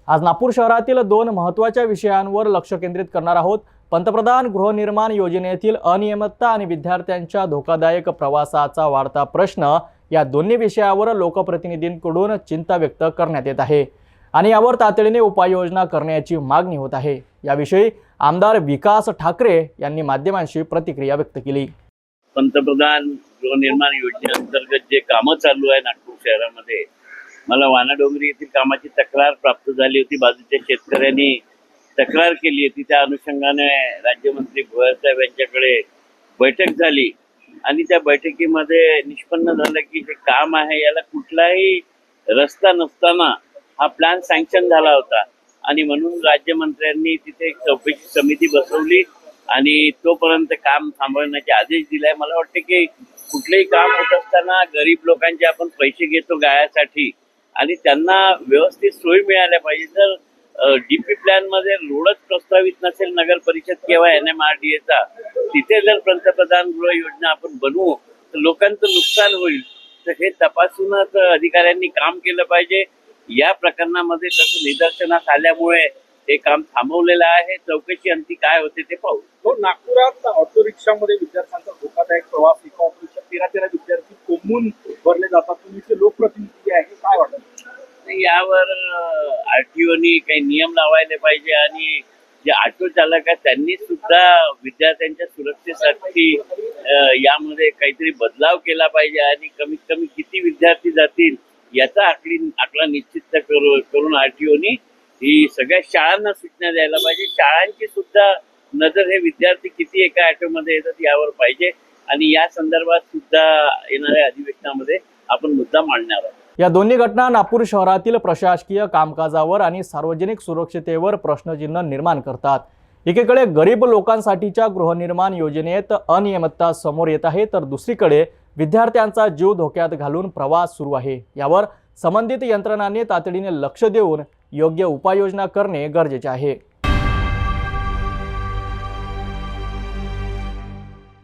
आज नागपूर शहरातील दोन महत्त्वाच्या विषयांवर लक्ष केंद्रित करणार आहोत। पंतप्रधान गृहनिर्माण योजनेतील अनियमितता आणि विद्यार्थ्यांच्या धोकादायक प्रवासाचा वाढता प्रश्न या दोन्ही विषयावर लोकप्रतिनिधींकडून चिंता व्यक्त करण्यात येत आहे आणि यावर तातडीने उपाययोजना करण्याची मागणी होत आहे। याविषयी आमदार विकास ठाकरे यांनी माध्यमांशी प्रतिक्रिया व्यक्त केली। पंतप्रधान गृहनिर्माण योजनेअंतर्गत जे कामं चालू आहे नागपूर शहरामध्ये, मला वानाडोंगरी येथील कामाची तक्रार प्राप्त झाली होती। बाजूच्या शेतकऱ्यांनी तक्रार केली होती, त्या अनुषंगाने राज्यमंत्री भुयार साहेब यांच्याकडे बैठक झाली आणि त्या बैठकीमध्ये निष्पन्न झालं की हे काम आहे याला कुठलाही रस्ता नसताना हा प्लॅन सँक्शन झाला होता आणि म्हणून राज्यमंत्र्यांनी तिथे एक चौकशी समिती बसवली आणि तोपर्यंत काम थांबवण्याचे आदेश दिलाय। मला वाटते की कुठलेही काम होत असताना गरीब लोकांचे आपण पैसे घेतो गायासाठी आणि त्यांना व्यवस्थित सोयी मिळाल्या पाहिजे। जर डीपी प्लॅन मध्ये रोडच प्रस्तावित नसेल नगर परिषद किंवा NMRDA तिथे जर पंतप्रधान गृह योजना आपण बनवू तर लोकांचं नुकसान होईल। तर हे तपासूनच अधिकाऱ्यांनी काम केलं पाहिजे। या प्रकरणामध्ये तसं निदर्शनास आल्यामुळे हे काम थांबवलेलं आहे। चौकशी अंती काय होते ते पाहू। तो नागपुरात ऑटो रिक्षामध्ये विद्यार्थ्यांचा धोकादायक प्रवास, एका ऑटो रिक्षा 13 विद्यार्थी कोंबून भरले जातात। तुम्ही लोकप्रतिनिधी आहे, काय वाटतं? यावर RTOनी काही नियम लावायला पाहिजे आणि जे ऑटो चालक आहेत त्यांनी सुद्धा विद्यार्थ्यांच्या सुरक्षेसाठी यामध्ये काहीतरी बदलाव केला पाहिजे आणि कमीत कमी किती विद्यार्थी जातील याचा आकडा निश्चित करून RTOनी ही सगळ्या शाळांना सूचना द्यायला पाहिजे। शाळांची सुद्धा नजर हे विद्यार्थी किती एका ऑटोमध्ये येतात यावर पाहिजे आणि या संदर्भात सुद्धा येणाऱ्या अधिवेशनामध्ये आपण मुद्दा मांडणार आहोत। या दोन्ही घटना नागपूर शहरातील प्रशासकीय कामकाजावर आणि सार्वजनिक सुरक्षिततेवर प्रश्नचिन्ह निर्माण करतात। एकीकडे गरीब लोकांसाठीच्या गृहनिर्माण योजनेत अनियमितता समोर येत आहे, तर दुसरीकडे विद्यार्थ्यांचा जीव धोक्यात घालून प्रवास सुरू आहे। यावर संबंधित यंत्रणांनी तातडीने लक्ष देऊन योग्य उपाययोजना करणे गरजेचे आहे।